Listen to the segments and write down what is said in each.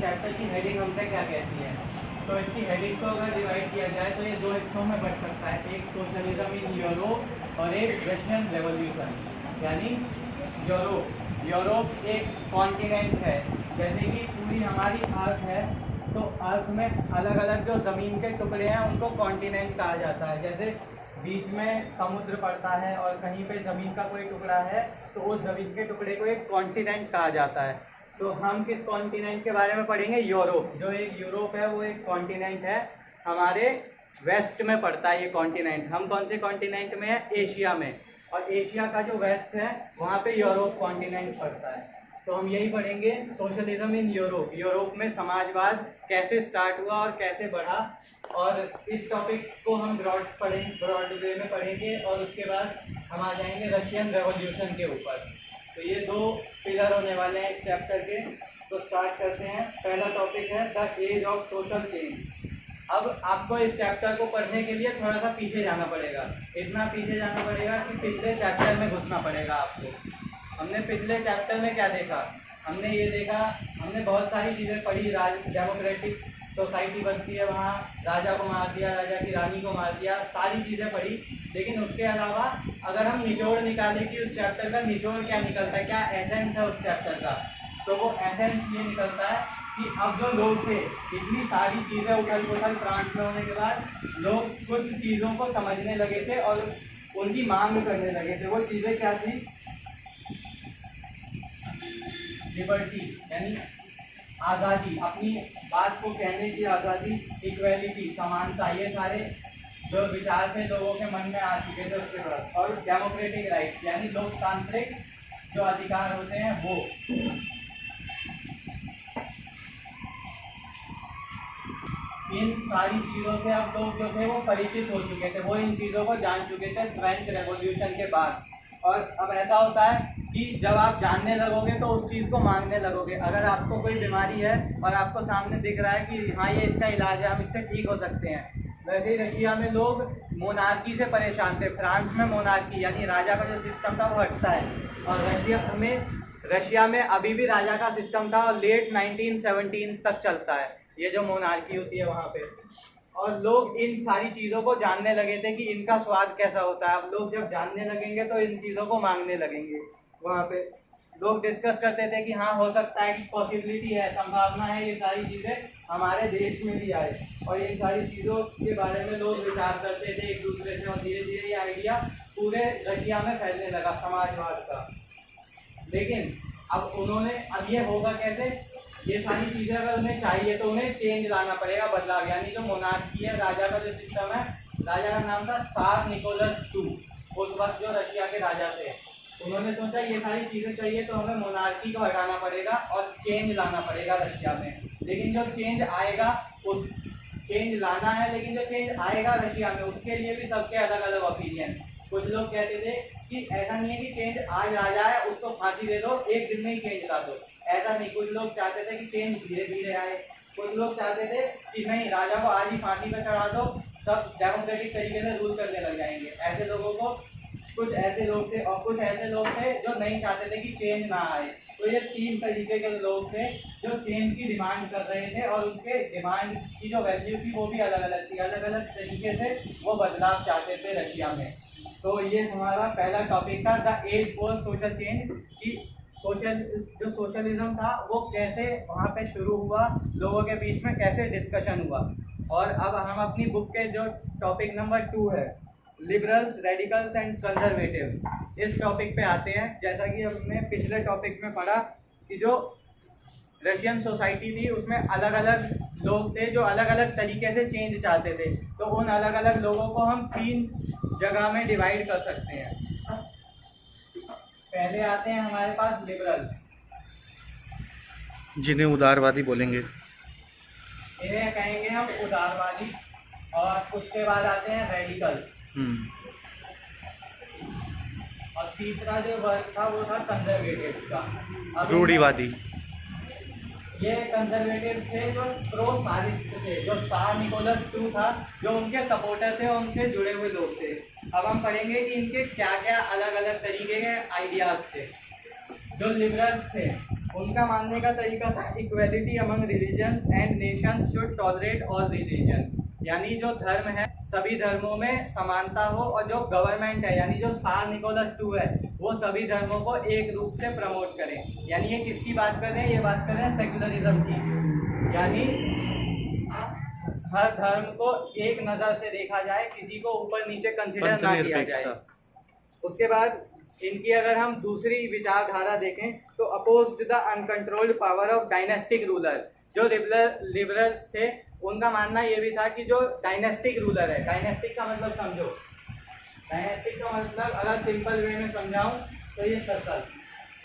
Chapter की heading हमसे क्या कहती है। तो इसकी हेडिंग को अगर डिवाइड किया जाए तो ये दो हिस्सों में बढ़ सकता है, एक सोशलिज्म इन यूरोप और एक रशियन रेवोल्यूशन। यानी यूरोप एक कॉन्टिनेंट है, जैसे कि पूरी हमारी अर्थ है, तो अर्थ में अलग अलग जो ज़मीन के टुकड़े हैं उनको कॉन्टिनेंट कहा जाता है। जैसे बीच में समुद्र पड़ता है और कहीं पे ज़मीन का कोई टुकड़ा है तो उस ज़मीन के टुकड़े को एक कॉन्टिनेंट कहा जाता है। तो हम किस कॉन्टिनेंट के बारे में पढ़ेंगे? यूरोप। जो एक यूरोप है वो एक कॉन्टिनेंट है, हमारे वेस्ट में पड़ता है ये कॉन्टिनेंट। हम कौन से कॉन्टिनेंट में है? एशिया में। और एशिया का जो वेस्ट है वहाँ पे यूरोप कॉन्टिनेंट पड़ता है। तो हम यही पढ़ेंगे, सोशलिज्म इन यूरोप। यूरोप में समाजवाद कैसे स्टार्ट हुआ और कैसे बढ़ा, और इस टॉपिक को हम ब्रॉड वे में पढ़ेंगे। और उसके बाद हम आ जाएंगे रशियन रेवोल्यूशन के ऊपर। तो ये दो पिलर होने वाले हैं इस चैप्टर के। तो स्टार्ट करते हैं। पहला टॉपिक है the age of social change. अब आपको इस चैप्टर को पढ़ने के लिए थोड़ा सा पीछे जाना पड़ेगा, इतना पीछे जाना पड़ेगा कि पिछले चैप्टर में घुसना पड़ेगा आपको। हमने पिछले चैप्टर में क्या देखा? हमने ये देखा, हमने बहुत सारी चीज़ें पढ़ी। डेमोक्रेटिक सोसाइटी बनती है, वहाँ राजा को मार दिया, राजा की रानी को मार दिया, सारी चीज़ें पढ़ी। लेकिन उसके अलावा अगर हम निचोड़ निकालें कि उस चैप्टर का निचोड़ क्या निकलता है, क्या एसेंस है उस चैप्टर का, तो वो एसेंस ये निकलता है कि अब जो लोग थे, इतनी सारी चीज़ें उथल पुथल फ्रांस में होने के बाद लोग कुछ चीज़ों को समझने लगे थे और उनकी मांग करने लगे थे। वो चीज़ें क्या थी? लिबर्टी यानी आज़ादी, अपनी बात को कहने की आज़ादी, इक्वेलिटी समानता, ये सारे जो विचार थे लोगों के मन में आ चुके थे उसके बाद। और डेमोक्रेटिक राइट यानी लोकतांत्रिक जो अधिकार होते हैं वो। इन सारी चीज़ों से अब लोग जो थे वो परिचित हो चुके थे, वो इन चीज़ों को जान चुके थे फ्रेंच रेवोल्यूशन के बाद। और अब ऐसा होता है कि जब आप जानने लगोगे तो उस चीज़ को मांगने लगोगे। अगर आपको कोई बीमारी है और आपको सामने दिख रहा है कि हाँ ये इसका इलाज है, हम इससे ठीक हो सकते हैं। वैसे ही रशिया में लोग मोनार्की से परेशान थे। फ्रांस में मोनार्की यानी राजा का जो सिस्टम था वो हटता है, और रशिया में अभी भी राजा का सिस्टम था और लेट 1917 तक चलता है ये जो मोनार्की होती है वहाँ पे। और लोग इन सारी चीज़ों को जानने लगे थे कि इनका स्वाद कैसा होता है। अब लोग जब जानने लगेंगे तो इन चीज़ों को मांगने लगेंगे। वहाँ पे लोग डिस्कस करते थे कि हाँ हो सकता है कि पॉसिबिलिटी है, संभावना है ये सारी चीज़ें हमारे देश में भी आए। और इन सारी चीज़ों के बारे में लोग विचार करते थे एक दूसरे से, और धीरे धीरे ये आइडिया पूरे रशिया में फैलने लगा समाजवाद का। लेकिन अब ये होगा कैसे? ये सारी चीज़ें अगर उन्हें चाहिए तो उन्हें चेंज लाना पड़ेगा, बदलाव। यानी जो मोनार्की है, राजा का जो सिस्टम है, राजा का नाम था सार निकोलस II। उस वक्त जो रशिया के राजा थे उन्होंने सोचा ये सारी चीज़ें चाहिए तो हमें मोनार्की को हटाना पड़ेगा और चेंज लाना पड़ेगा रशिया में। लेकिन जो चेंज आएगा, उस चेंज लाना है, लेकिन जो चेंज आएगा रशिया में उसके लिए भी सबके अलग अलग ओपिनियन। कुछ लोग कहते थे कि ऐसा नहीं है कि चेंज आज आ जाए, उसको फांसी दे दो, एक दिन में ही चेंज ला दो, ऐसा नहीं। कुछ लोग चाहते थे कि चेंज धीरे धीरे आए। कुछ लोग चाहते थे कि नहीं, राजा को आज ही फांसी पर चढ़ा दो, सब डेमोक्रेटिक तरीके से रूल करने लग जाएंगे। ऐसे लोगों को कुछ ऐसे लोग थे, और कुछ ऐसे लोग थे जो नहीं चाहते थे कि चेंज ना आए। तो ये तीन तरीके के लोग थे जो चेंज की डिमांड कर रहे थे, और उनके डिमांड की जो वैल्यू थी वो भी अलग अलग थी। अलग अलग तरीके से वो बदलाव चाहते थे रशिया में। तो ये हमारा पहला टॉपिक था, the age for social change, कि सोशलिज्म था वो कैसे वहाँ पे शुरू हुआ, लोगों के बीच में कैसे डिस्कशन हुआ। और अब हम अपनी बुक के जो टॉपिक नंबर 2 है, लिबरल्स, रेडिकल्स एंड कंजर्वेटिव्स, इस टॉपिक पे आते हैं। जैसा कि हमने पिछले टॉपिक में पढ़ा कि जो रशियन सोसाइटी थी उसमें अलग अलग लोग थे जो अलग अलग तरीके से चेंज चाहते थे। तो उन अलग अलग लोगों को हम 3 जगह में डिवाइड कर सकते हैं। पहले आते हैं हमारे पास लिबरल्स, जिन्हें उदारवादी बोलेंगे। इन्हें कहेंगे हम उदारवादी। और उसके बाद आते हैं रेडिकल्स, और तीसरा जो वर्ग था वो था कंजर्वेटिव्स का, रूढ़िवादी। ये कंजर्वेटिव थे जो प्रो सारिस्ट थे, जो सार निकोलस II था, जो उनके सपोर्टर थे, उनसे जुड़े हुए लोग थे। अब हम पढ़ेंगे कि इनके क्या क्या अलग अलग तरीके के आइडियाज़ थे। जो लिबरल्स थे उनका मानने का तरीका था equality among religions and Nations should tolerate all religion, यानी जो धर्म है सभी धर्मों में समानता हो, और जो गवर्नमेंट है यानी जो सार निकोलस II है वो सभी धर्मों को एक रूप से प्रमोट करें। यानी ये किसकी बात कर रहे हैं? ये बात कर रहे हैं सेक्युलरिज्म की, यानी हर धर्म को एक नज़र से देखा जाए, किसी को ऊपर नीचे कंसिडर ना किया जाए। उसके बाद इनकी अगर हम दूसरी विचारधारा देखें तो opposed the uncontrolled power of dynastic ruler. जो लिबरल्स थे उनका मानना ये भी था कि जो डायनेस्टिक रूलर है, डायनेस्टिक का मतलब समझो, डायनेस्टिक का मतलब अगर सिंपल वे में समझाऊं तो ये सर्कल,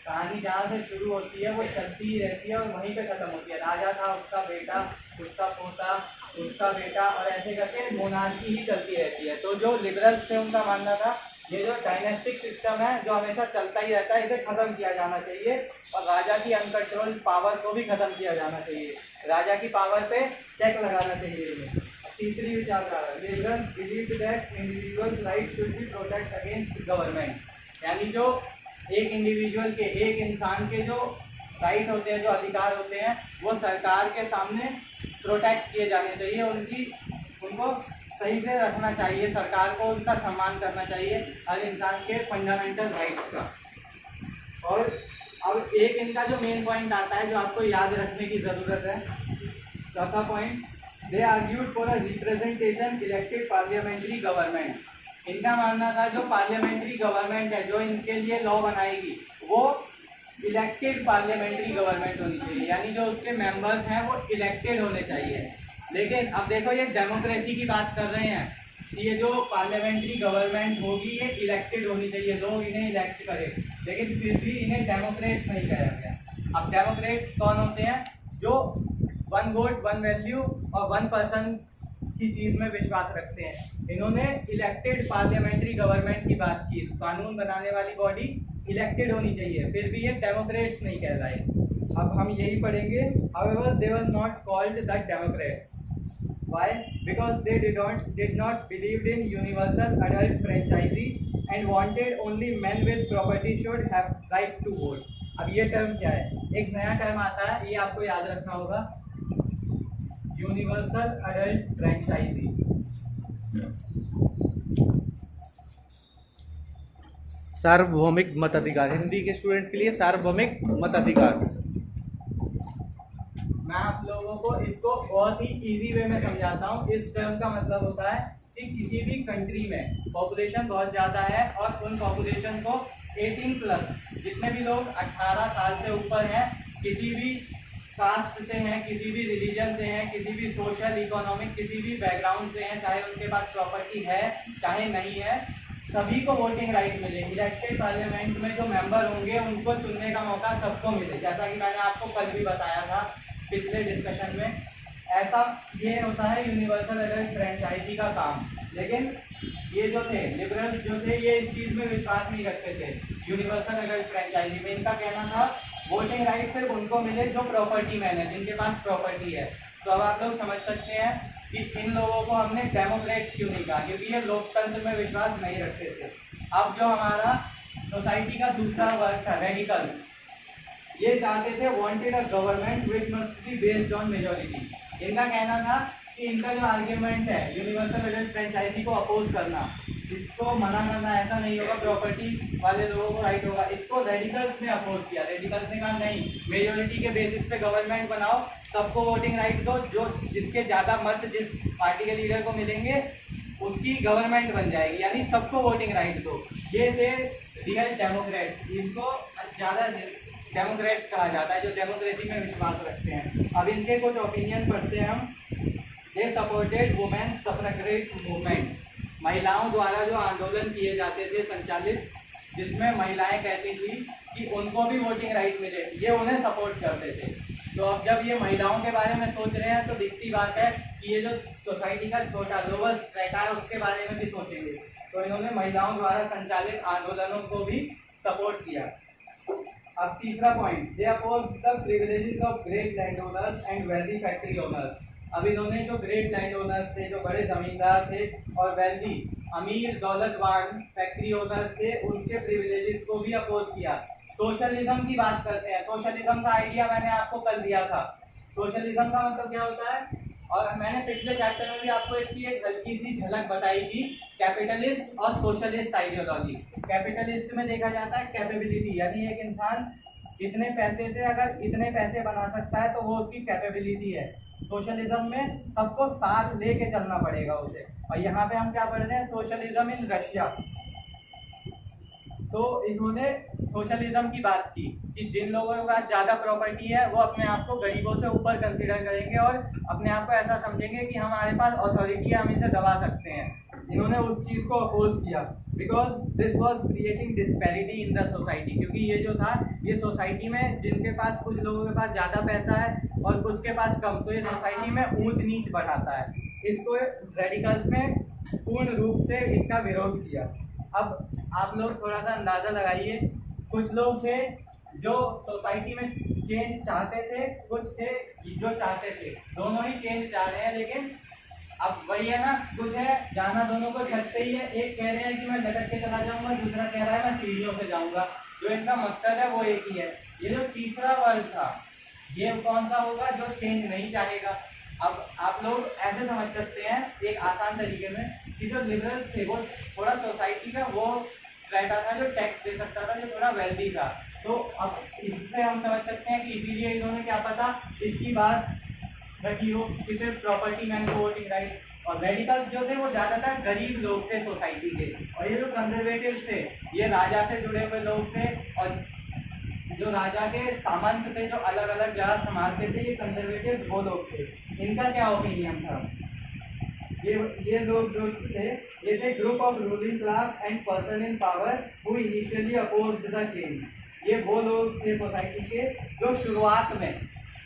कहानी जहाँ से शुरू होती है वो चलती ही रहती है और वहीं पे ख़त्म होती है। राजा था, उसका बेटा, उसका पोता, उसका बेटा, और ऐसे करके मोनार्की ही चलती रहती है। तो जो लिबरल्स थे उनका मानना था ये जो डायनेस्टिक सिस्टम है जो हमेशा चलता ही रहता है, इसे ख़त्म किया जाना चाहिए और राजा की अनकंट्रोल्ड पावर को भी ख़त्म किया जाना चाहिए, राजा की पावर पे चेक लगाना चाहिए इन्हें। तीसरी विचारधारा, liberals believed that individuals right should be protect against government, यानी जो एक इंडिविजुअल के, एक इंसान के जो राइट होते हैं, जो अधिकार होते हैं, वो सरकार के सामने प्रोटेक्ट किए जाने चाहिए, उनको सही से रखना चाहिए, सरकार को उनका सम्मान करना चाहिए, हर इंसान के फंडामेंटल राइट्स का। और अब एक इनका जो मेन पॉइंट आता है जो आपको याद रखने की ज़रूरत है, चौथा point, they argued for a representation elected parliamentary government. इनका मानना था जो पार्लियामेंट्री गवर्नमेंट है जो इनके लिए लॉ बनाएगी वो इलेक्टेड पार्लियामेंट्री गवर्नमेंट होनी चाहिए, यानी जो उसके मेंबर्स हैं वो इलेक्टेड होने चाहिए। लेकिन अब देखो ये डेमोक्रेसी की बात कर रहे हैं कि ये जो पार्लियामेंट्री गवर्नमेंट होगी ये इलेक्टेड होनी चाहिए, लोग इन्हें इलेक्ट करें, लेकिन फिर भी इन्हें डेमोक्रेट्स नहीं कहा गया। अब डेमोक्रेट्स कौन होते हैं? जो वन वोट वन वैल्यू और वन पर्सन की चीज़ में विश्वास रखते हैं। इन्होंने इलेक्टेड पार्लियामेंट्री गवर्नमेंट की बात की, कानून बनाने वाली बॉडी इलेक्टेड होनी चाहिए, फिर भी ये डेमोक्रेट्स नहीं कह रहे। अब हम यही पढ़ेंगे, however they were not called the Democrats. Why? Because they did not believed in universal adult franchisee and wanted only men with property should have right to vote. अब ये टर्म क्या है? एक नया टर्म आता है, ये आपको याद रखना होगा, यूनिवर्सल अडल्ट फ्रेंचाइजी। सार्वभौमिक मताधिकार, हिंदी के स्टूडेंट्स के लिए सार्वभौमिक मताधिकार। मैं आप लोगों को इसको बहुत ही इजी वे में समझाता हूँ। इस टर्म का मतलब होता है कि किसी भी कंट्री में पॉपुलेशन बहुत ज़्यादा है और उन पॉपुलेशन को 18+ जितने भी लोग 18 साल से ऊपर हैं, किसी भी कास्ट से हैं, किसी भी रिलीजन से हैं, किसी भी सोशल इकोनॉमिक किसी भी बैकग्राउंड से हैं, चाहे उनके पास प्रॉपर्टी है चाहे नहीं है, सभी को वोटिंग राइट मिले। इलेक्टेड पार्लियामेंट में जो मेंबर होंगे उनको चुनने का मौका सबको मिले, जैसा कि मैंने आपको कल भी बताया था पिछले डिस्कशन में। ऐसा ये होता है यूनिवर्सल अडल्ट फ्रेंचाइजी का काम। लेकिन ये जो थे लिबरल्स जो थे ये इस चीज़ में विश्वास नहीं रखते थे यूनिवर्सल अडल्ट फ्रेंचाइजी में। इनका कहना था वोटिंग राइट सिर्फ उनको मिले जो प्रॉपर्टी मैन है, जिनके पास प्रॉपर्टी है। तो अब आप लोग समझ सकते हैं कि इन लोगों को हमने डेमोक्रेट्स क्यों नहीं कहा, क्योंकि ये लोकतंत्र में विश्वास नहीं रखते थे। अब जो हमारा सोसाइटी का दूसरा वर्ग था रेडिकल्स, ये चाहते थे wanted a government which must be based on majority. इनका कहना था कि इनका जो आर्ग्यूमेंट है यूनिवर्सल अडल्ट फ्रेंचाइजी को अपोज करना, इसको मना करना, ऐसा नहीं होगा, प्रॉपर्टी वाले लोगों को राइट होगा, इसको रेडिकल्स ने अपोज किया। रेडिकल्स ने कहा नहीं, मेजॉरिटी के बेसिस पे गवर्नमेंट बनाओ, सबको वोटिंग राइट दो, जो जिसके ज़्यादा मत जिस पार्टी के लीडर को मिलेंगे उसकी गवर्नमेंट बन जाएगी, यानी सबको वोटिंग राइट दो। ये थे रियल डेमोक्रेट्स, इनको ज़्यादा डेमोक्रेट्स कहा जाता है, जो डेमोक्रेसी में विश्वास रखते हैं। अब इनके कुछ ओपिनियन पढ़ते हैं हम। दे सपोर्टेड वुमेन्स सफ्रेगेट मूवमेंट्स, महिलाओं द्वारा जो आंदोलन किए जाते थे संचालित, जिसमें महिलाएं कहती थी कि उनको भी वोटिंग राइट मिले, ये उन्हें सपोर्ट करते थे। तो अब जब ये महिलाओं के बारे में सोच रहे हैं तो दिखती बात है कि ये जो सोसाइटी का छोटा लोअर स्ट्रेटा है उसके बारे में भी सोचेंगे। तो इन्होंने महिलाओं द्वारा संचालित आंदोलनों को भी सपोर्ट किया। अब तीसरा point, they opposed the privileges of great land owners and wealthy factory owners. अब इन्होंने जो ग्रेट लैंड ओनर्स थे, जो बड़े जमींदार थे और वेल्दी अमीर दौलतवान फैक्ट्री ओनर्स थे, उनके प्रिविलेजेस को भी अपोज किया। सोशलिज्म की बात करते हैं। सोशलिज्म का आइडिया मैंने आपको कल दिया था। सोशलिज्म का मतलब क्या होता है, और मैंने पिछले चैप्टर में भी आपको इसकी एक हल्की सी झलक बताई थी, कैपिटलिस्ट और सोशलिस्ट आइडियोलॉजी। कैपिटलिस्ट में देखा जाता है कैपेबिलिटी, यानी एक इंसान इतने पैसे से अगर इतने पैसे बना सकता है तो वो उसकी कैपेबिलिटी है। सोशलिज्म में सबको साथ लेके चलना पड़ेगा उसे। और यहाँ पे हम क्या पढ़ रहे हैं, सोशलिज्म इन रशिया। तो इन्होंने सोशलिज्म की बात की कि जिन लोगों के पास ज़्यादा प्रॉपर्टी है वो अपने आप को गरीबों से ऊपर कंसीडर करेंगे और अपने आप को ऐसा समझेंगे कि हमारे पास अथॉरिटी है, हम इसे दबा सकते हैं। इन्होंने उस चीज़ को अपोज किया because this was creating disparity in the society, क्योंकि ये जो था ये सोसाइटी में जिनके पास, कुछ लोगों के पास ज़्यादा पैसा है और कुछ के पास कम, तो ये सोसाइटी में ऊंच नीच बढ़ाता है। इसको रेडिकल्स में पूर्ण रूप से इसका विरोध किया। अब आप लोग थोड़ा सा अंदाज़ा लगाइए, कुछ लोग थे जो सोसाइटी में चेंज चाहते थे, कुछ थे जो चाहते थे, दोनों ही चेंज चाह रहे हैं। लेकिन अब वही है ना, कुछ है जाना दोनों को छत पे ही है। एक कह रहे हैं कि मैं लटक के चला जाऊंगा, दूसरा कह रहा है मैं सीढ़ियों से जाऊंगा। जो इनका मकसद है वो एक ही है। ये जो तीसरा वर्ग था ये कौन सा होगा, जो चेंज नहीं चाहेगा। अब आप लोग ऐसे समझ सकते हैं एक आसान तरीके में कि जो लिबरल्स थे वो थोड़ा सोसाइटी में वो स्ट्रेटा था जो टैक्स दे सकता था, जो थोड़ा वेल्दी था। तो अब इससे हम समझ सकते हैं कि इसीलिए इन्होंने क्या पता इसकी बात रखी हो कि सिर्फ प्रॉपर्टी मैन को वोटिंग राइट। और रेडिकल्स जो थे वो ज़्यादातर गरीब लोग थे सोसाइटी के, और ये जो कंजर्वेटिव थे ये राजा से जुड़े हुए लोग थे, और जो राजा के सामंत थे जो अलग अलग जगह संभालते थे, ये कंजर्वेटिव वो लोग थे। इनका क्या ओपिनियन था, ये लोग जो थे ये थे group of ruling class and person in power who initially opposed the change. ये वो लोग थे सोसाइटी के जो शुरुआत में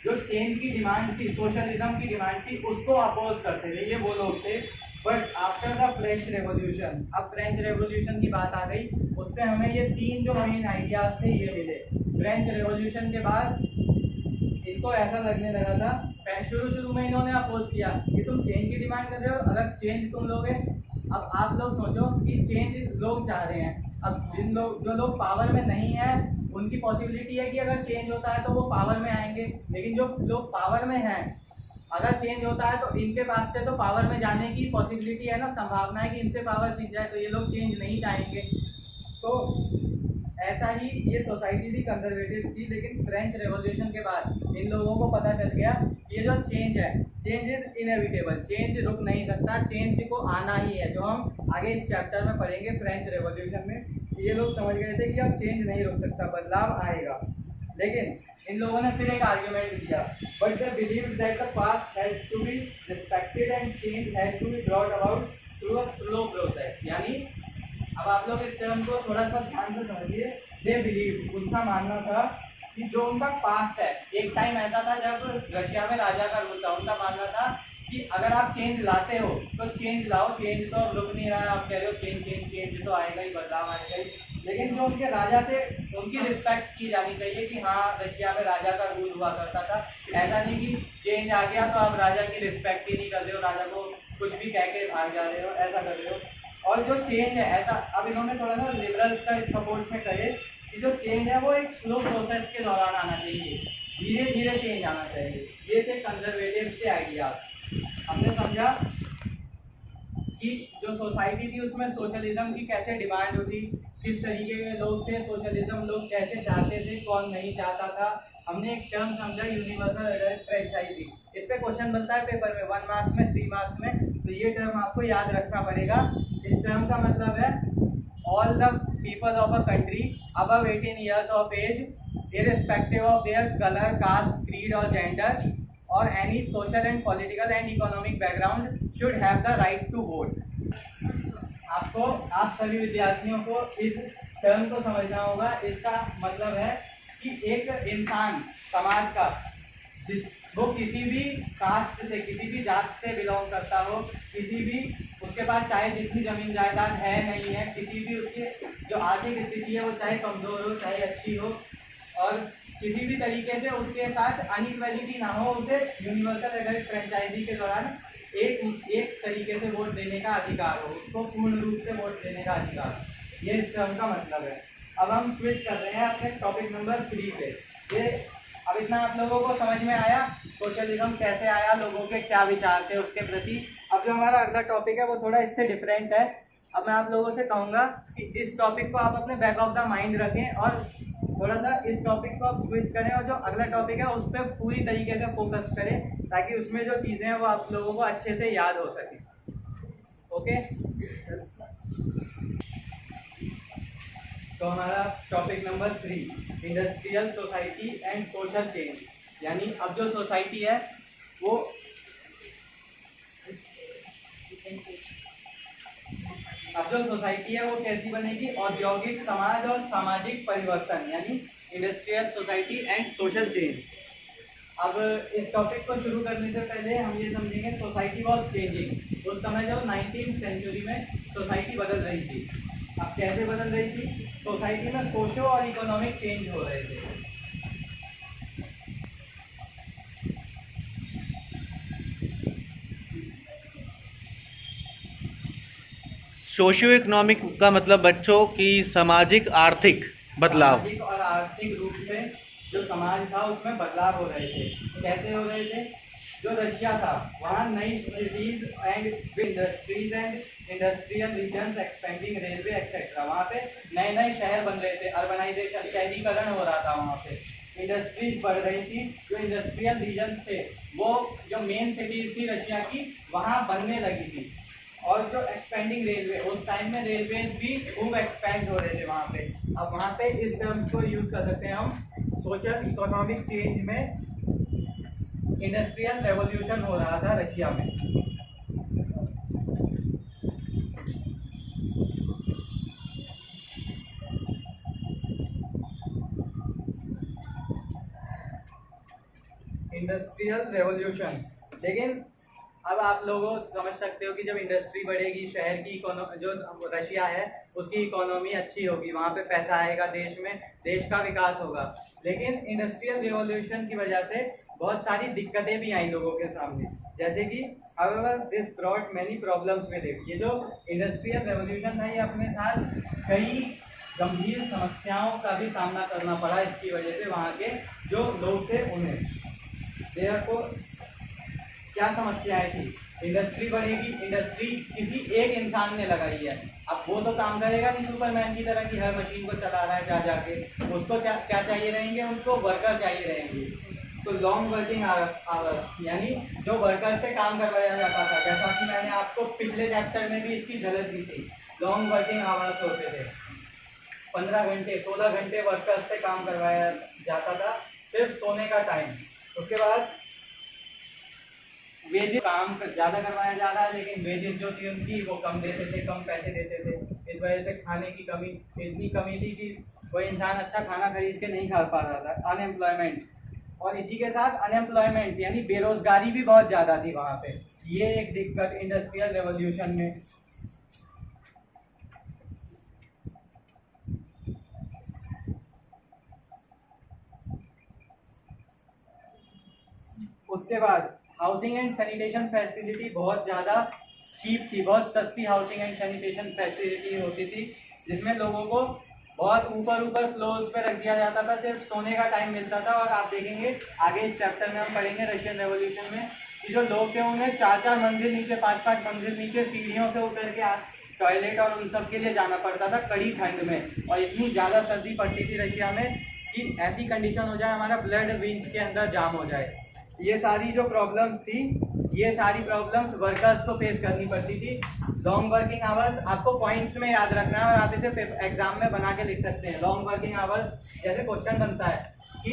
जो चेंज की डिमांड थी, सोशलिज्म की डिमांड थी, उसको अपोज करते थे, ये वो लोग थे। But after the French revolution, अब फ्रेंच रेवोल्यूशन की बात आ गई, उससे हमें ये तीन जो मेन आइडियाज थे ये मिले। फ्रेंच रेवोल्यूशन के बाद इनको ऐसा लगने लगा था, शुरू में इन्होंने अपोज किया कि तुम चेंज की डिमांड कर रहे हो, अगर चेंज तुम लोगे। अब आप लोग सोचो कि चेंज लोग चाह रहे हैं, अब जो लोग पावर में नहीं है उनकी पॉसिबिलिटी है कि अगर चेंज होता है तो वो पावर में आएंगे, लेकिन जो लोग पावर में हैं अगर चेंज होता है तो इनके पास से तो पावर में जाने की पॉसिबिलिटी है ना, संभावना है कि इनसे पावर छीन जाए, तो ये लोग चेंज नहीं चाहेंगे। तो ऐसा ही ये सोसाइटी थी कंजर्वेटिव थी। लेकिन फ्रेंच रेवोल्यूशन के बाद इन लोगों को पता चल गया ये जो चेंज है, चेंज इज इनएविटेबल, चेंज रुक नहीं सकता, चेंज को आना ही है, जो हम आगे इस चैप्टर में पढ़ेंगे फ्रेंच रेवोल्यूशन में। ये लोग समझ गए थे कि अब चेंज नहीं रुक सकता, बदलाव आएगा। लेकिन इन लोगों ने फिर एक आर्ग्यूमेंट दिया, but they believe that the past has to be respected and change has to be brought about through a slow process. यानी अब आप लोग इस टर्म को थोड़ा सा ध्यान से समझिए। दे बिलीव, उनका मानना था कि जो उनका पास्ट है, एक टाइम ऐसा था जब रशिया में राजा का रूल था, उनका मानना था कि अगर आप चेंज लाते हो तो चेंज लाओ, चेंज तो अब रुक नहीं रहा है, आप कह रहे हो चेंज चेंज चेंज तो आएगा ही, बदलाव आएगा ही। लेकिन जो उनके राजा थे उनकी रिस्पेक्ट की जानी चाहिए कि हाँ रशिया में राजा का रूल हुआ करता था। ऐसा नहीं कि चेंज आ गया तो आप राजा की रिस्पेक्ट ही नहीं कर रहे हो, राजा को कुछ भी कह के भाग जा रहे हो, ऐसा कर रहे हो। और जो चेंज है ऐसा, अब इन्होंने थोड़ा सा लिबरल्स का सपोर्ट में कहे कि जो चेंज है वो एक स्लो प्रोसेस के दौरान आना चाहिए, धीरे धीरे चेंज आना चाहिए। ये थे कंजर्वेटिव के आइडियाज। हमने समझा कि जो सोसाइटी थी उसमें सोशलिज्म की कैसे डिमांड होती, किस तरीके के लोग थे, सोशलिज्म लोग कैसे चाहते थे, कौन नहीं चाहता था। हमने एक टर्म समझा यूनिवर्सल एडल्ट फ्रेंचाइजी। इस पे क्वेश्चन बनता है पेपर में 1 मार्क्स में, 3 मार्क्स में, तो ये टर्म आपको याद रखना पड़ेगा। इस टर्म का मतलब है all the people of a country above 18 years of age, irrespective of their color, caste, creed or gender or any social and political and economic background should have the right to vote। आपको, आप सभी विद्यार्थियों को इस term को समझना होगा। इसका मतलब है कि एक इंसान समाज का वो किसी भी कास्ट से, किसी भी जात से बिलोंग करता हो, किसी भी उसके पास चाहे जितनी ज़मीन जायदाद है नहीं है, किसी भी उसकी जो आर्थिक स्थिति है वो चाहे कमज़ोर हो चाहे अच्छी हो, और किसी भी तरीके से उसके साथ अनइक्वलिटी ना हो, उसे यूनिवर्सल एडल्ट फ्रेंचाइजी के दौरान एक तरीके से वोट देने का अधिकार हो, उसको पूर्ण रूप से वोट देने का अधिकार। ये इस टर्म का मतलब है। अब हम स्विच कर रहे हैं अपने टॉपिक नंबर 3 पे। ये अब इतना आप लोगों को समझ में आया सोशलिज्म कैसे आया, लोगों के क्या विचार थे उसके प्रति। अब जो हमारा अगला टॉपिक है वो थोड़ा इससे डिफरेंट है। अब मैं आप लोगों से कहूँगा कि इस टॉपिक को आप अपने बैक ऑफ द माइंड रखें और थोड़ा सा इस टॉपिक को आप स्विच करें और जो अगला टॉपिक है उस पर पूरी तरीके से फोकस करें ताकि उसमें जो चीज़ें हैं वो आप लोगों को अच्छे से याद हो सके। ओके, तो हमारा topic number 3 industrial society and social change, यानी अब जो सोसाइटी है वो कैसी बनेगी, औद्योगिक समाज और सामाजिक परिवर्तन, यानी industrial society and social change. अब इस टॉपिक को शुरू करने से पहले हम ये समझेंगे सोसाइटी वॉज चेंजिंग। उस समय जो 19वीं सेंचुरी में सोसाइटी बदल रही थी। अब कैसे बदल रही थी, सोसाइटी में सोशो और इकोनॉमिक चेंज हो रहे थे। सोशियो इकोनॉमिक का मतलब बच्चों की सामाजिक आर्थिक बदलाव, सामाजिक और आर्थिक रूप से जो समाज था उसमें बदलाव हो रहे थे। कैसे हो रहे थे, जो रशिया था वहाँ नई cities and industries and industrial regions expanding railway etcetera, वहाँ पे नए नए शहर बन रहे थे, अर्बनाइजेशन शहरीकरण हो रहा था, वहाँ पे इंडस्ट्रीज बढ़ रही थी। जो इंडस्ट्रियल रीजन्स थे वो जो मेन सिटीज थी रशिया की वहाँ बनने लगी थी। और जो एक्सपेंडिंग रेलवे, उस टाइम में रेलवेज भी खूब एक्सपेंड हो रहे थे वहाँ पे। अब वहाँ पे इस टर्म को यूज़ कर सकते हैं हम, सोशल इकोनॉमिक चेंज में इंडस्ट्रियल रेवोल्यूशन हो रहा था रशिया में। Industrial revolution. लेकिन अब आप लोगों समझ सकते हो कि जब इंडस्ट्री बढ़ेगी, शहर की जो रशिया है उसकी इकोनॉमी अच्छी होगी, वहाँ पे पैसा आएगा, देश में देश का विकास होगा। लेकिन इंडस्ट्रियल रिवॉल्यूशन की वजह से बहुत सारी दिक्कतें भी आई लोगों के सामने, जैसे कि however this brought many problems with it। ये जो इंडस्ट्रियल रेवोल्यूशन था ये अपने साथ कई गंभीर समस्याओं का भी सामना करना पड़ा इसकी वजह से वहाँ के जो लोग थे उन्हें। Therefore, क्या समस्याएं थी, इंडस्ट्री बढ़ेगी, इंडस्ट्री किसी एक इंसान ने लगाई है। अब वो तो काम करेगा नहीं सुपरमैन की तरह कि हर मशीन को चला रहा है जा जाके, उसको क्या चाहिए रहेंगे, उनको वर्कर चाहिए रहेंगे। तो लॉन्ग वर्किंग आवर्स, यानी जो वर्कर से काम करवाया जाता था, जैसा कि मैंने आपको पिछले चैप्टर में भी इसकी झलक दी थी। लॉन्ग वर्किंग आवर्स होते थे, 15 घंटे 16 घंटे वर्कर से काम करवाया जाता था, सिर्फ सोने का टाइम। उसके बाद वेजेस, काम ज़्यादा करवाया जा रहा है लेकिन वेजेस जो थी उनकी वो कम देते थे, कम पैसे देते थे। इस वजह से खाने की कमी, इतनी कमी थी कि कोई इंसान अच्छा खाना खरीद के नहीं खा पा रहा था। अनएम्प्लॉयमेंट, और इसी के साथ अनएम्प्लॉयमेंट यानी बेरोजगारी भी बहुत ज़्यादा थी वहाँ पे। ये एक दिक्कत इंडस्ट्रियल रेवोल्यूशन में। उसके बाद हाउसिंग एंड सैनिटेशन फैसिलिटी बहुत ज़्यादा चीप थी, बहुत सस्ती हाउसिंग एंड सैनिटेशन फैसिलिटी होती थी, जिसमें लोगों को बहुत ऊपर फ्लोर्स पे रख दिया जाता था, सिर्फ सोने का टाइम मिलता था। और आप देखेंगे आगे इस चैप्टर में हम पढ़ेंगे रशियन रेवोल्यूशन में कि जो लोग थे उन्हें 4-4 मंजिल नीचे, 5-5 मंजिल नीचे सीढ़ियों से उतर के टॉयलेट और उन सब के लिए जाना पड़ता था कड़ी ठंड में। और इतनी ज़्यादा सर्दी पड़ती थी रशिया में कि ऐसी कंडीशन हो जाए हमारा ब्लड वेन्स के अंदर जाम हो जाए। ये सारी जो प्रॉब्लम्स थी, ये सारी प्रॉब्लम्स वर्कर्स को फेस करनी पड़ती थी। लॉन्ग वर्किंग आवर्स आपको पॉइंट्स में याद रखना है और आप इसे एग्जाम में बना के लिख सकते हैं। लॉन्ग वर्किंग आवर्स जैसे क्वेश्चन बनता है कि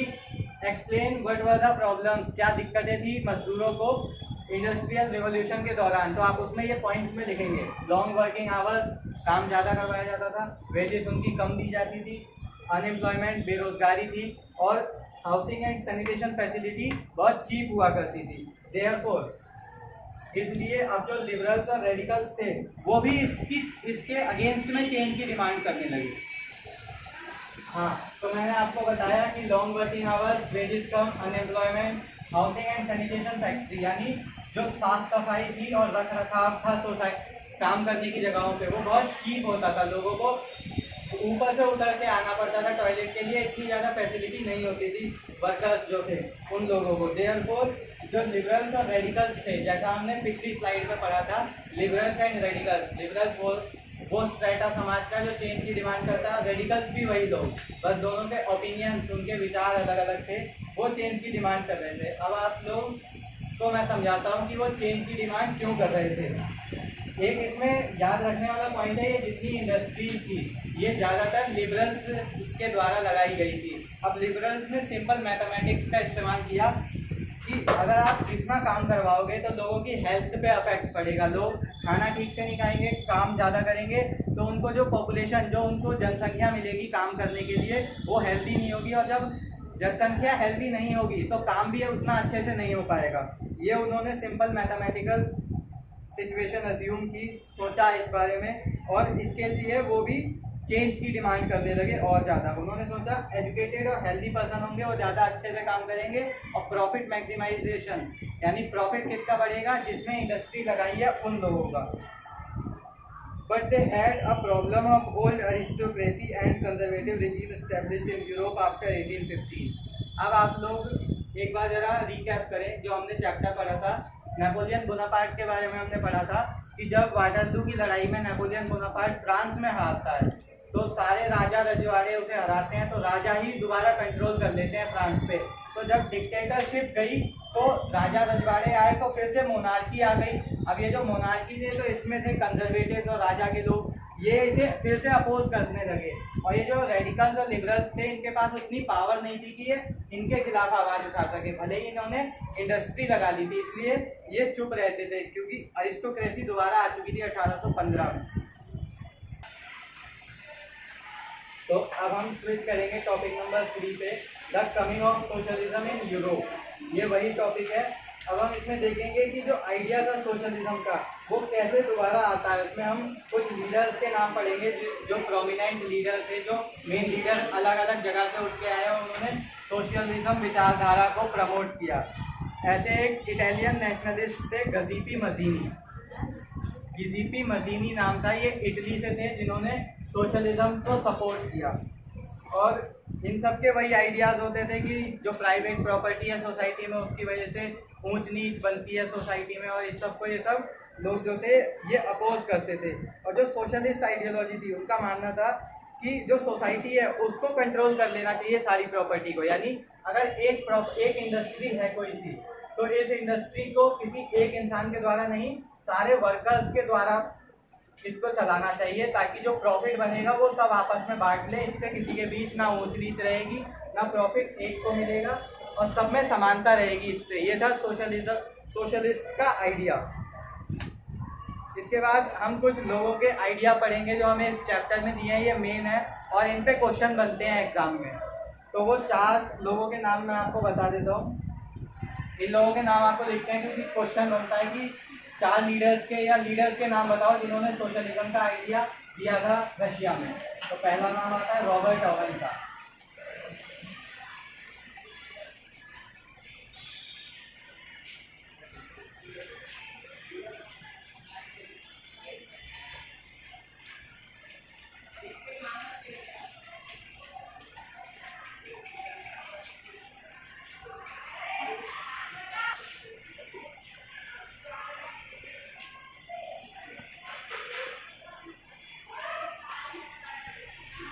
explain what were the problems, क्या दिक्कतें थी मजदूरों को इंडस्ट्रियल रिवोल्यूशन के दौरान, तो आप उसमें ये पॉइंट्स में लिखेंगे। लॉन्ग वर्किंग आवर्स, काम ज़्यादा करवाया जाता था, वेजेस उनकी कम दी जाती थी, अनएम्प्लॉयमेंट बेरोजगारी थी, और हाउसिंग एंड सैनिटेशन फैसिलिटी बहुत चीप हुआ करती थी। देयरफॉर इसलिए अब जो लिबरल्स और रेडिकल्स थे वो भी इसके अगेंस्ट में चेंज की डिमांड करने लगे। हाँ, तो मैंने आपको बताया कि long working hours, wages come, unemployment, housing and sanitation factory यानी जो साफ सफाई थी और रख रखाव था सोसाइटी काम करने की जगहों पे, वो बहुत चीप होता था, लोगों को ऊपर से उतर के आना पड़ता था टॉयलेट के लिए, इतनी ज़्यादा फैसिलिटी नहीं होती थी वर्कर्स जो थे उन लोगों को। देयरफॉर जो लिबरल्स और रेडिकल्स थे, जैसा हमने पिछली स्लाइड में पढ़ा था, लिबरल्स एंड रेडिकल्स, लिबरल्स वो स्ट्रेटा समाज का जो चेंज की डिमांड करता है, रेडिकल्स भी वही लोग, बस दोनों के ओपिनियंस, उनके विचार अलग अलग थे, वो चेंज की डिमांड कर रहे थे। अब आप लोग को मैं समझाता हूँ कि वो चेंज की डिमांड क्यों कर रहे थे। एक इसमें याद रखने वाला पॉइंट है, ये जितनी इंडस्ट्रीज थी ये ज़्यादातर लिबरल्स के द्वारा लगाई गई थी। अब लिबरल्स ने सिंपल मैथमेटिक्स का इस्तेमाल किया कि अगर आप जितना काम करवाओगे तो लोगों की हेल्थ पे अफेक्ट पड़ेगा, लोग खाना ठीक से नहीं खाएंगे, काम ज़्यादा करेंगे, तो उनको जो पॉपुलेशन, जो उनको जनसंख्या मिलेगी काम करने के लिए, वो हेल्दी नहीं होगी, और जब जनसंख्या हेल्दी नहीं होगी तो काम भी उतना अच्छे से नहीं हो पाएगा। ये उन्होंने सिंपल मैथमेटिकल सिचुएशन अज्यूम की, सोचा इस बारे में, और इसके लिए वो भी चेंज की डिमांड करने लगे और ज़्यादा। उन्होंने सोचा एजुकेटेड और हेल्दी पर्सन होंगे, वो ज़्यादा अच्छे से काम करेंगे, और प्रॉफिट मैक्सिमाइजेशन, यानी प्रॉफिट किसका बढ़ेगा, जिसने इंडस्ट्री लगाई है उन लोगों का। But they had a problem of old aristocracy and conservative regime established in Europe after 1815। अब आप लोग एक बार ज़रा रिकैप करें जो हमने चैप्टर पढ़ा था, नेपोलियन बोनापार्ट के बारे में हमने पढ़ा था कि जब वाटरलू की लड़ाई में नेपोलियन बोनापार्ट फ्रांस में हारता है, तो सारे राजा रजवाड़े उसे हराते हैं, तो राजा ही दोबारा कंट्रोल कर लेते हैं फ्रांस पे। तो जब डिक्टेटरशिप गई तो राजा रजवाड़े आए, तो फिर से मोनार्की आ गई। अब ये जो मोनार्की थे तो इसमें थे कंजर्वेटिव्स और राजा के लोग, ये इसे फिर से अपोज करने लगे, और ये जो रेडिकल्स और लिबरल्स थे इनके पास उतनी पावर नहीं थी कि ये इनके खिलाफ आवाज़ उठा सके, भले ही इन्होंने इंडस्ट्री लगा ली थी, इसलिए ये चुप रहते थे, क्योंकि अरिस्टोक्रेसी दोबारा आ चुकी थी 1815 में। तो अब हम स्विच करेंगे टॉपिक नंबर 3 पे, the coming of socialism in Europe. ये वही टॉपिक है। अब हम इसमें देखेंगे कि जो आइडिया था सोशलिज्म का वो कैसे दोबारा आता है। उसमें हम कुछ लीडर्स के नाम पढ़ेंगे जो प्रोमिनेंट लीडर थे, जो मेन लीडर अलग अलग जगह से उठ के आए और उन्होंने सोशलिज्म विचारधारा को प्रमोट किया। ऐसे एक इटालियन नेशनलिस्ट थे गजीपी मजीनी, गिजीपी मजीनी नाम था, ये इटली से थे जिन्होंने सोशलिज्म को सपोर्ट किया। और इन सब के वही आइडियाज़ होते थे कि जो प्राइवेट प्रॉपर्टी है सोसाइटी में उसकी वजह से ऊंच नीच बनती है सोसाइटी में, और इस सब को ये सब लोग जो थे ये अपोज करते थे। और जो सोशलिस्ट आइडियोलॉजी थी उनका मानना था कि जो सोसाइटी है उसको कंट्रोल कर लेना चाहिए सारी प्रॉपर्टी को, यानी अगर एक इंडस्ट्री है कोई सी, तो इस इंडस्ट्री को किसी एक इंसान के द्वारा नहीं, सारे वर्कर्स के द्वारा इसको चलाना चाहिए, ताकि जो प्रॉफिट बनेगा वो सब आपस में बांट ले, इससे किसी के बीच ना ऊंच नीच रहेगी, ना प्रॉफिट एक को मिलेगा, और सब में समानता रहेगी इससे। ये था सोशलिस्ट का आइडिया। इसके बाद हम कुछ लोगों के आइडिया पढ़ेंगे जो हमें इस चैप्टर में दिए हैं, ये मेन है और इन पे क्वेश्चन बनते हैं एग्जाम में। तो वो 4 लोगों के नाम मैं आपको बता देता हूँ। इन लोगों के नाम आपको लिखते हैं क्योंकि क्वेश्चन बनता है कि 4 लीडर्स के नाम बताओ जिन्होंने सोशलिज्म का आइडिया दिया था रशिया में। तो पहला नाम आता है रॉबर्ट ओवन का।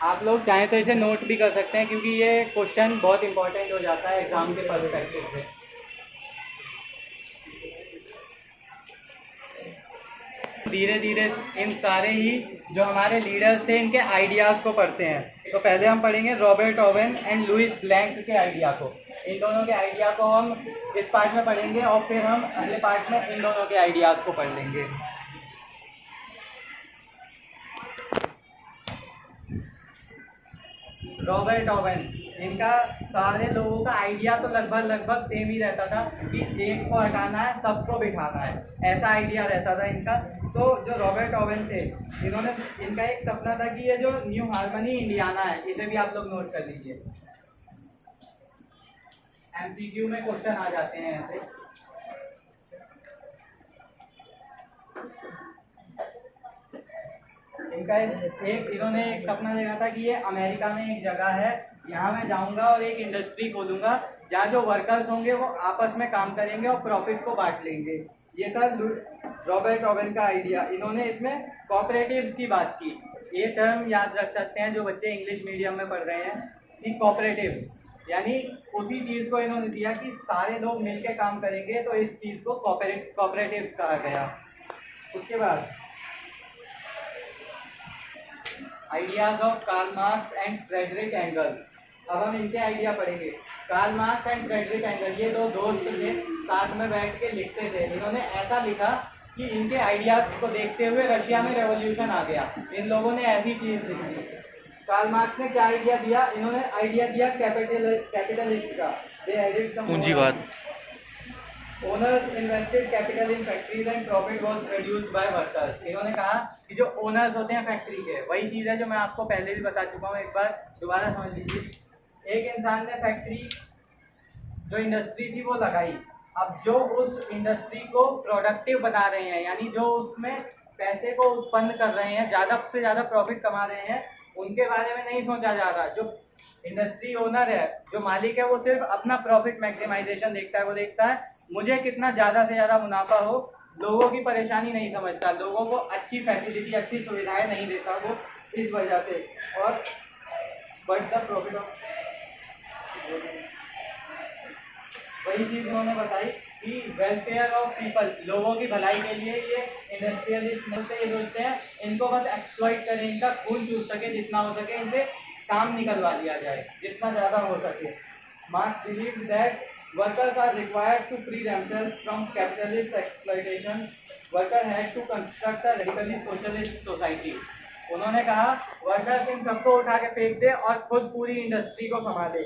आप लोग चाहें तो इसे नोट भी कर सकते हैं क्योंकि ये क्वेश्चन बहुत इंपॉर्टेंट हो जाता है एग्जाम के पर्सपेक्टिव से। धीरे धीरे इन सारे ही जो हमारे लीडर्स थे इनके आइडियाज़ को पढ़ते हैं। तो पहले हम पढ़ेंगे Robert Owen and Louis Blanc के आइडिया को। इन दोनों के आइडिया को हम इस पार्ट में पढ़ेंगे और फिर हम अगले पार्ट में इन दोनों के आइडियाज़ को पढ़ लेंगे। रॉबर्ट ओवन, इनका सारे लोगों का आइडिया तो लगभग सेम ही रहता था कि एक को हटाना है सबको बिठाना है, ऐसा आइडिया रहता था इनका। तो जो रॉबर्ट ओवन थे इन्होंने, इनका एक सपना था कि ये जो न्यू हार्मनी इंडियाना है इसे भी आप लोग नोट कर लीजिए, एमसीक्यू में क्वेश्चन आ जाते हैं ऐसे। इनका एक इन्होंने एक सपना देखा था कि ये अमेरिका में एक जगह है, यहाँ मैं जाऊँगा और एक इंडस्ट्री खोलूँगा जहाँ जो वर्कर्स होंगे वो आपस में काम करेंगे और प्रॉफिट को बांट लेंगे। ये था रॉबर्ट ओवेन का आइडिया। इन्होंने इसमें कोऑपरेटिव्स की बात की। ये टर्म याद रख सकते हैं जो बच्चे इंग्लिश मीडियम में पढ़ रहे हैं कि कोऑपरेटिव्स, यानी उसी चीज़ को इन्होंने दिया कि सारे लोग मिलकर काम करेंगे, तो इस चीज़ को कोऑपरेटिव्स कहा गया। उसके बाद ideas of Karl Marx and Friedrich Engels. अब हम इनके आइडिया पढ़ेंगे। Karl Marx and Friedrich Engel ये दो दोस्त थे, साथ में बैठ के लिखते थे। इन्होंने ऐसा लिखा कि इनके आइडियाज को देखते हुए रशिया में रेवोल्यूशन आ गया। इन लोगों ने ऐसी चीज़ लिखी। कार्ल मार्क्स ने क्या आइडिया दिया? इन्होंने आइडिया दिया कैपिटलिस्ट का। पूंजीवाद। Owners invested capital in factories and profit was produced by workers. इन्होंने कहा कि जो ओनर्स होते हैं फैक्ट्री के, वही चीज़ है जो मैं आपको पहले भी बता चुका हूँ, एक बार दोबारा समझ लीजिए। एक इंसान ने फैक्ट्री, जो इंडस्ट्री थी वो लगाई। अब जो उस इंडस्ट्री को प्रोडक्टिव बना रहे हैं, यानी जो उसमें पैसे को उत्पन्न कर रहे हैं, ज़्यादा से ज़्यादा प्रॉफिट कमा रहे हैं, उनके बारे में नहीं सोचा जा रहा। जो इंडस्ट्री ओनर है, जो मालिक है, वो सिर्फ अपना प्रॉफिट मैक्सिमाइजेशन देखता है। वो देखता है मुझे कितना ज़्यादा से ज़्यादा मुनाफा हो, लोगों की परेशानी नहीं समझता, लोगों को अच्छी फैसिलिटी, अच्छी सुविधाएं नहीं देता वो, इस वजह से। और बट द प्रॉफिट ऑफ, वही चीज़ उन्होंने बताई कि वेलफेयर ऑफ पीपल, लोगों की भलाई के लिए ये इंडस्ट्रियलिस्ट मिलते ये सोचते हैं इनको बस एक्सप्लॉइट करें, इनका खून चूस सके जितना हो सके, इनसे काम निकलवा लिया जाए जितना ज़्यादा हो सके। Marks believe that workers are required to free themselves from capitalist exploitation. Worker had to construct a radically socialist society. उन्होंने कहा वर्कर्स इन सबको उठा के फेंक दे और खुद पूरी इंडस्ट्री को संभाले।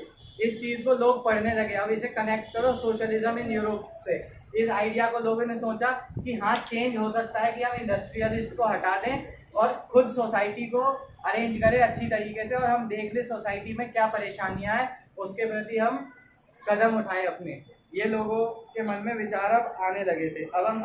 इस चीज़ को लोग पढ़ने लगे। अब इसे कनेक्ट करो सोशलिज्म इन यूरोप से। इस आइडिया को लोगों ने सोचा कि हाँ, चेंज हो सकता है कि हम इंडस्ट्रियलिस्ट को हटा दें और खुद सोसाइटी को अरेंज करें अच्छी तरीके से, और हम देख लें सोसाइटी में क्या परेशानियाँ हैं, उसके प्रति हम कदम उठाए अपने। ये लोगों के मन में विचार अब आने लगे थे। अब हम